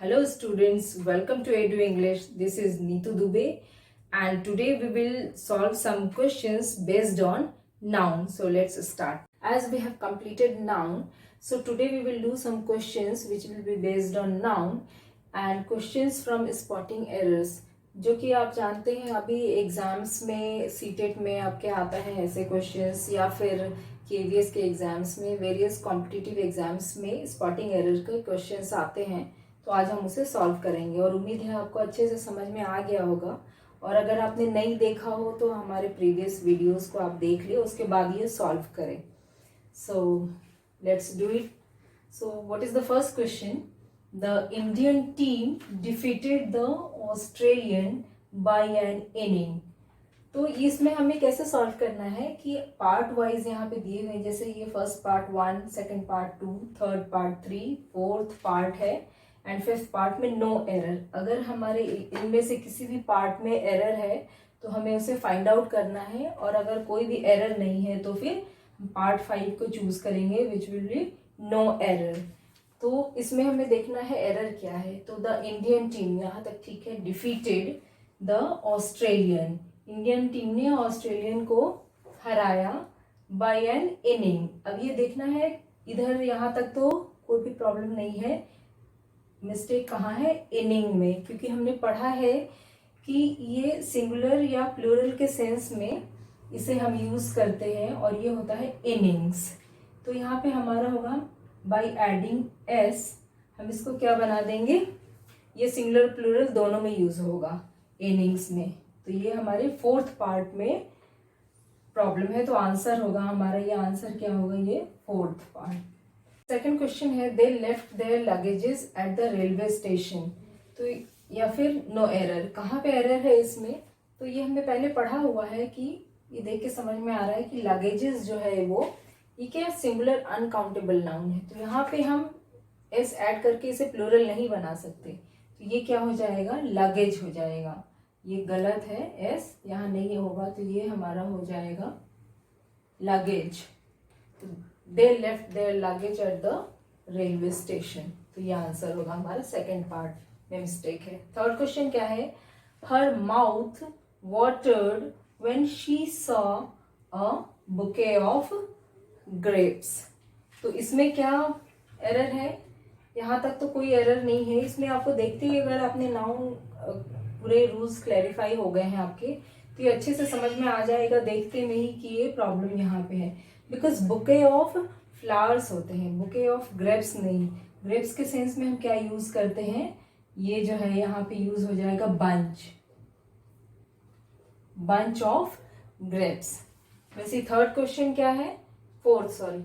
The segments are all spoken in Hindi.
Hello students, welcome to Edu English. This is Neetu Dubey and today we will solve some questions based on noun. So let's start. As we have completed noun, so today we will do some questions which will be based on noun and questions from spotting errors. जो कि आप जानते हैं अभी एग्जाम्स में सीटेट में आपके आता है ऐसे क्वेश्चंस या फिर केवीएस के एग्जाम्स में वेरियस कॉम्पिटिटिव एग्जाम्स में स्पॉटिंग एरर के क्वेश्चंस आते हैं। तो आज हम उसे सॉल्व करेंगे और उम्मीद है आपको अच्छे से समझ में आ गया होगा। और अगर आपने नहीं देखा हो तो हमारे प्रीवियस वीडियोस को आप देख लियो, उसके बाद ये सॉल्व करें। So let's do it. So what is the first question? The Indian team defeated the Australian by an inning. तो इसमें हमें कैसे सॉल्व करना है कि पार्ट वाइज यहाँ पे दिए हुए, जैसे ये first part 1, second part 2, third part 3, fourth part है एंड फिफ्थ पार्ट में नो एरर। अगर हमारे इनमें से किसी भी पार्ट में एरर है तो हमें उसे फाइंड आउट करना है, और अगर कोई भी एरर नहीं है तो फिर पार्ट 5 को चूज करेंगे which will be no error. तो इसमें हमें देखना है एरर क्या है। तो द इंडियन टीम, यहाँ तक ठीक है, defeated the Australian, Indian team ने ऑस्ट्रेलियन को हराया बाय एन इनिंग। अब ये देखना है इधर, यहाँ तक तो कोई भी प्रॉब्लम नहीं है। मिस्टेक कहाँ है? इनिंग में, क्योंकि हमने पढ़ा है कि ये सिंगुलर या प्लूरल के सेंस में इसे हम यूज करते हैं और ये होता है इनिंग्स। तो यहाँ पे हमारा होगा बाय एडिंग एस, हम इसको क्या बना देंगे, ये सिंगुलर प्लूरल दोनों में यूज होगा इनिंग्स में। तो ये हमारे फोर्थ पार्ट में प्रॉब्लम है, तो आंसर होगा हमारा, ये आंसर क्या होगा, ये फोर्थ पार्ट। सेकंड क्वेश्चन है they left their luggages at the railway station. तो या फिर नो एरर, कहाँ पे एरर है इसमें? तो ये हमने पहले पढ़ा हुआ है कि ये देख के समझ में आ रहा है कि लगेजेस जो है वो ये क्या सिंगुलर अनकाउंटेबल नाउन है। तो यहाँ पे हम एस ऐड करके इसे प्लूरल नहीं बना सकते, तो ये क्या हो जाएगा, लगेज हो जाएगा। ये गलत है, एस यहाँ नहीं होगा, तो ये हमारा हो जाएगा luggage. They left their luggage at the railway station, तो ये आंसर होगा हमारा, सेकेंड पार्ट में मिस्टेक है। थर्ड क्वेश्चन क्या है? Her mouth watered when she saw a bouquet of grapes. तो इसमें क्या एरर है? यहाँ तक तो कोई एरर नहीं है। इसमें आपको देखते ही अगर आपने नाउन पूरे रूल्स क्लैरिफाई हो गए हैं आपके, तो ये अच्छे से समझ में आ जाएगा देखते में ही कि ये प्रॉब्लम यहाँ पे है। बिकॉज बुके ऑफ फ्लावर्स होते हैं, बुके ऑफ ग्रेप्स नहीं। ग्रेप्स के सेंस में हम क्या यूज करते हैं, ये जो है यहाँ पे यूज हो जाएगा बंच, बंच ऑफ ग्रेप्स। वैसे थर्ड क्वेश्चन क्या है, fourth sorry,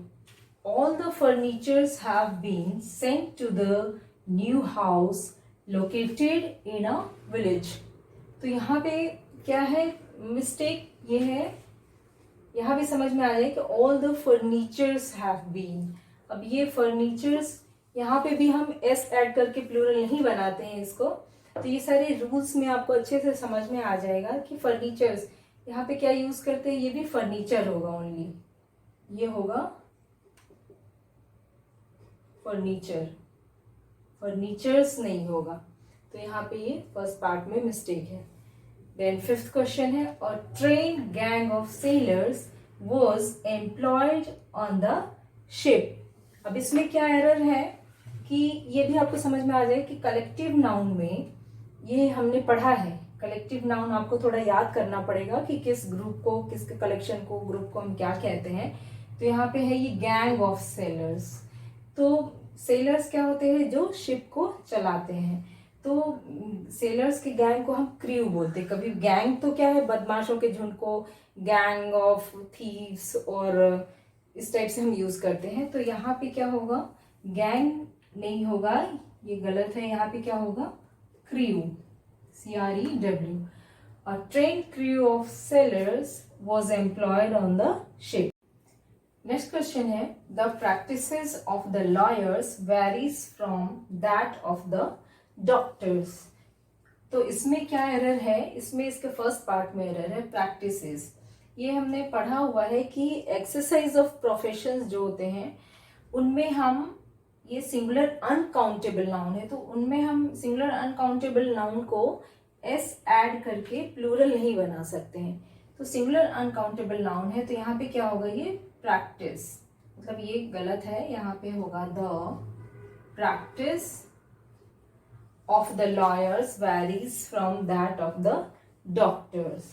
all the furnitures have been sent to the new house located in a village. तो यहाँ पे क्या है मिस्टेक, ये है, यहाँ भी समझ में आ जाए कि all the furnitures have been. अब ये फर्नीचर्स, यहाँ पे भी हम एस ऐड करके प्लूरल नहीं बनाते हैं इसको। तो ये सारे रूल्स में आपको अच्छे से समझ में आ जाएगा कि फर्नीचर्स यहाँ पे क्या यूज करते हैं, ये भी फर्नीचर होगा ओनली, ये होगा फर्नीचर, फर्नीचर्स नहीं होगा। तो यहाँ पे ये फर्स्ट पार्ट में मिस्टेक है। देन फिफ्थ क्वेश्चन है, और train gang of sellers was employed on the ship. अब इसमें क्या एरर है कि ये भी आपको समझ में आ जाए कि कलेक्टिव नाउन में ये हमने पढ़ा है। कलेक्टिव नाउन आपको थोड़ा याद करना पड़ेगा कि किस ग्रुप को, किस कलेक्शन को, ग्रुप को हम क्या कहते हैं। तो यहाँ पे है ये गैंग ऑफ सेलर्स। तो सेलर्स क्या होते हैं, जो शिप को चलाते हैं। तो सेलर्स के गैंग को हम क्रू बोलते हैं। कभी गैंग तो क्या है, बदमाशों के झुंड को गैंग ऑफ थीव्स और इस टाइप से हम यूज करते हैं। तो यहाँ पे क्या होगा, गैंग नहीं होगा, ये गलत है। यहाँ पे क्या होगा, crew, CREW। A trained crew of sailors was employed on the ship. Next question है, the practices of the lawyers varies from that of the doctors। तो इसमें क्या एरर है, इसमें इसके फर्स्ट पार्ट में एरर है प्रैक्टिसेस। ये हमने पढ़ा हुआ है कि एक्सरसाइज ऑफ प्रोफेशंस जो होते हैं उनमें हम ये सिंगुलर अनकाउंटेबल नाउन है, तो उनमें हम सिंगुलर अनकाउंटेबल नाउन को एस ऐड करके प्लूरल नहीं बना सकते हैं। तो सिंगुलर अनकाउंटेबल नाउन है, तो यहाँ पे क्या होगा, ये प्रैक्टिस, मतलब ये गलत है, यहाँ पे होगा the practice of the lawyers varies from that of the doctors.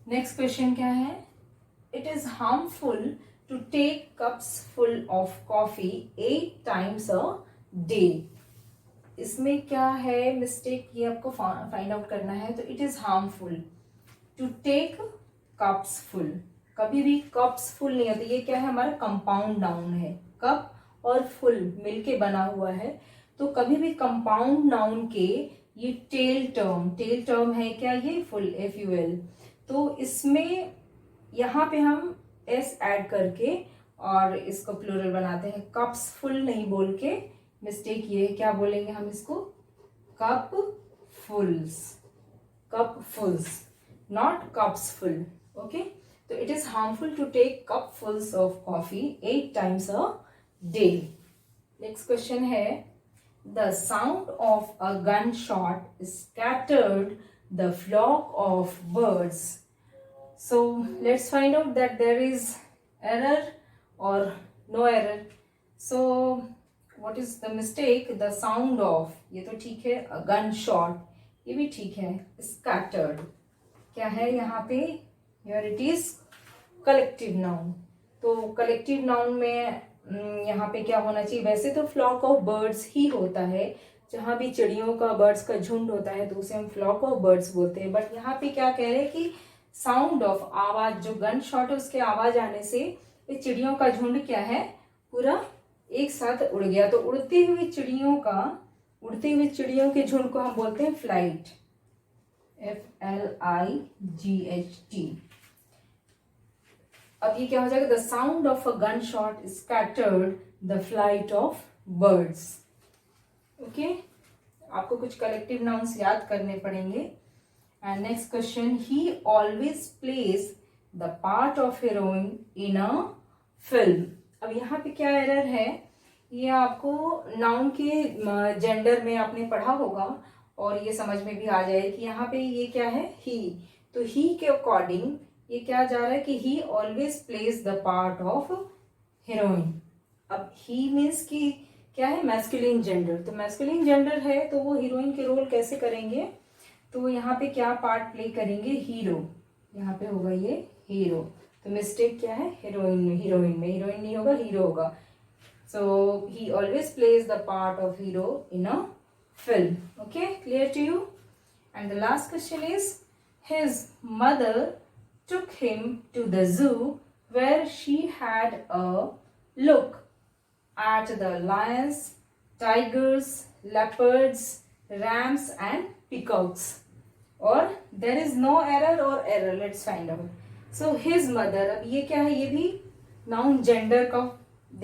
Next question क्या है? It is harmful to take cups full of coffee 8 times a day. इसमें क्या है मिस्टेक, ये आपको फाइंड आउट करना है। तो it is harmful to take cups full, कभी भी कप्स फुल नहीं होती, ये क्या है, हमारा कंपाउंड नाउन है, कप और फुल मिलके बना हुआ है। तो कभी भी कंपाउंड नाउन के ये टेल टर्म है क्या, ये फुल FUL, तो इसमें यहाँ पे हम एस ऐड करके और इसको प्लूरल बनाते हैं, कप्स फुल नहीं बोल के। मिस्टेक ये है, क्या बोलेंगे हम इसको, cup fulls, not cups full. Okay, तो it is harmful to take cup fulls of coffee 8 times a day. Next question है, the sound of a gunshot scattered the flock of birds. So let's find out that there is error or no error. So what is the mistake? The sound of, ये तो ठीक है, a gunshot, ये भी ठीक है, scattered क्या है यहाँ पे, here it is collective noun। तो collective noun में यहाँ पे क्या होना चाहिए, वैसे तो फ्लॉक ऑफ बर्ड्स ही होता है, जहाँ भी चिड़ियों का, बर्ड्स का झुंड होता है तो उसे हम फ्लॉक ऑफ बर्ड्स बोलते हैं। बट यहाँ पे क्या कह रहे हैं कि साउंड ऑफ, आवाज, जो गन शॉट है उसके आवाज आने से ये चिड़ियों का झुंड क्या है, पूरा एक साथ उड़ गया। तो उड़ती हुई चिड़ियों के झुंड को हम बोलते हैं फ्लाइट, FLIGHT। अब ये क्या हो जाएगा, the sound of a gun shot scattered the flight of birds. Okay, आपको कुछ कलेक्टिव नाउन्स याद करने पड़ेंगे। And next question, he always plays the part of heroine in a film. अब यहाँ पे क्या एरर है, ये आपको नाउन के जेंडर में आपने पढ़ा होगा और ये समझ में भी आ जाए कि यहाँ पे ये क्या है, ही। तो ही के अकॉर्डिंग ये क्या जा रहा है कि ही always plays the part of heroine. अब ही मीन्स कि क्या है, मैस्कुलिन जेंडर, तो मैस्कुलिन जेंडर है तो वो हीरोइन के रोल कैसे करेंगे, तो यहाँ पे क्या पार्ट प्ले करेंगे, हीरो, यहाँ पे होगा ये हीरो। तो मिस्टेक क्या है, हीरोइन में हीरोइन नहीं होगा, हीरो होगा। So he always plays the part of hero in a film. Okay, clear to you? And the last question is, his mother took him to the zoo where she had a look at the lions, tigers, leopards, rams and peacocks. Or there is no error or error, let's find out. So his mother, अब ये क्या है, ये भी नाउन जेंडर का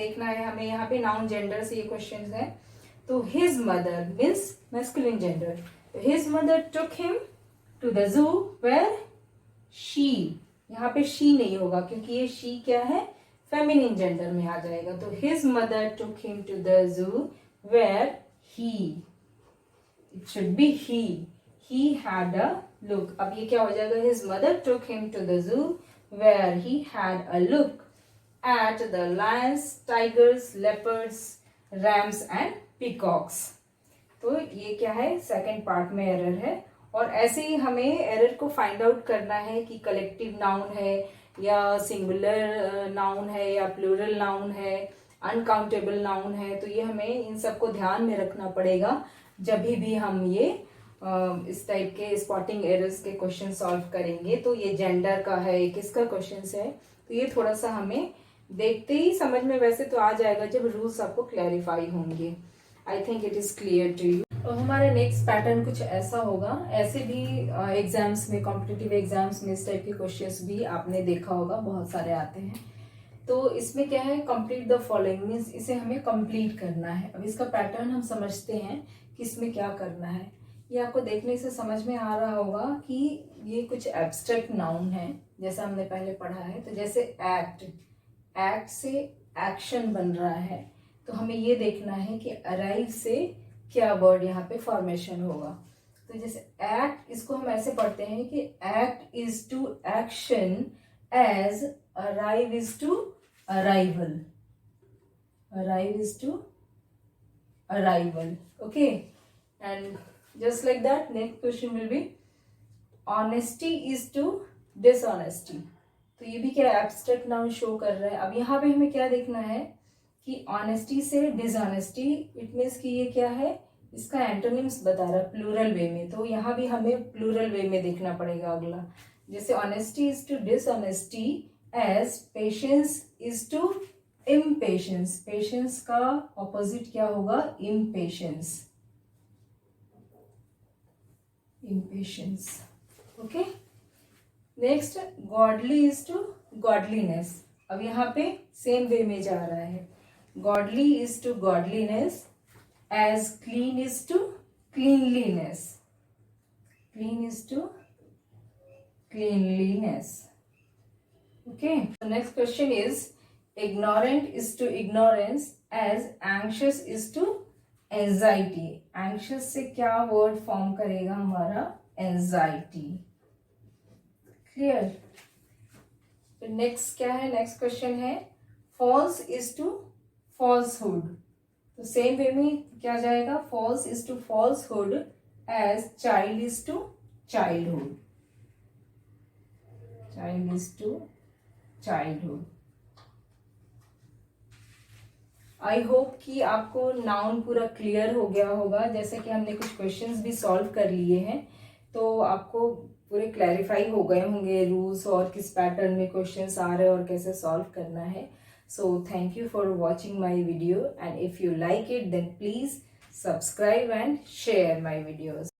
देखना है हमें, यहाँ पे नाउन जेंडर से ये क्वेश्चन है। तो his mother means masculine gender. His mother took him to the zoo where she, यहाँ पे she नहीं होगा क्योंकि ये she क्या है, फेमिनिन जेंडर में आ जाएगा। तो his mother took him to the zoo where he, it should be he had a look। अब ये क्या हो जाएगा, his mother took him to the zoo where he had a look at the lions, tigers, leopards, rams and peacocks। तो ये क्या है, सेकंड पार्ट में एरर है। और ऐसे ही हमें एरर को फाइंड आउट करना है कि कलेक्टिव नाउन है या सिंगुलर नाउन है या प्लूरल नाउन है, अनकाउंटेबल नाउन है। तो ये हमें इन सबको ध्यान में रखना पड़ेगा जब भी हम ये इस टाइप के स्पॉटिंग एरर्स के क्वेश्चन सॉल्व करेंगे। तो ये जेंडर का है, किसका क्वेश्चन है, तो ये थोड़ा सा हमें देखते ही समझ में वैसे तो आ जाएगा जब रूल्स आपको क्लैरिफाई होंगे। I think it is clear to you. तो हमारा नेक्स्ट पैटर्न कुछ ऐसा होगा, ऐसे भी एग्जाम्स में, कॉम्पिटिटिव एग्जाम्स में इस टाइप के क्वेश्चंस भी आपने देखा होगा, बहुत सारे आते हैं। तो इसमें क्या है, कंप्लीट द फॉलोइंग मीन्स इसे हमें कंप्लीट करना है। अब इसका पैटर्न हम समझते हैं कि इसमें क्या करना है। ये आपको देखने से समझ में आ रहा होगा कि ये कुछ एब्स्ट्रैक्ट नाउन है, जैसा हमने पहले पढ़ा है। तो जैसे एक्ट से एक्शन बन रहा है, तो हमें ये देखना है कि अराइव से क्या वर्ड यहाँ पे फॉर्मेशन होगा। तो जैसे एक्ट, इसको हम ऐसे पढ़ते हैं कि act is to action as arrive is to arrival, arrive is to arrival. Okay, and just like that next question will be honesty is to dishonesty. तो ये भी क्या एब्स्ट्रैक्ट नाउन शो कर रहा है। अब यहाँ पे हमें क्या देखना है कि ऑनेस्टी से डिसऑनेस्टी, इट मीन्स कि ये क्या है, इसका एंटोनिम्स बता रहा है प्लूरल वे में। तो यहाँ भी हमें प्लूरल वे में देखना पड़ेगा अगला। जैसे honesty is to dishonesty as patience is to impatience. Patience का ऑपोजिट क्या होगा, impatience, impatience. Okay, next godly is to godliness. अब यहाँ पे सेम वे में जा रहा है, godly is to godliness as clean is to cleanliness, clean is to cleanliness. Okay, next question is ignorant is to ignorance as anxious is to anxiety। anxious से क्या वर्ड फॉर्म करेगा हमारा, anxiety। क्लियर। नेक्स्ट क्या है, नेक्स्ट क्वेश्चन है false is to falsehood। तो सेम वे में क्या जाएगा, false is to falsehood as child is to childhood, child is to childhood। I hope कि आपको नाउन पूरा क्लियर हो गया होगा। जैसे कि हमने कुछ क्वेश्चंस भी सॉल्व कर लिए हैं, तो आपको पूरे क्लैरिफाई हो गए होंगे रूल्स और किस पैटर्न में क्वेश्चंस आ रहे हैं और कैसे सॉल्व करना है। So thank you for watching my video, and if you like it then please subscribe and share my videos.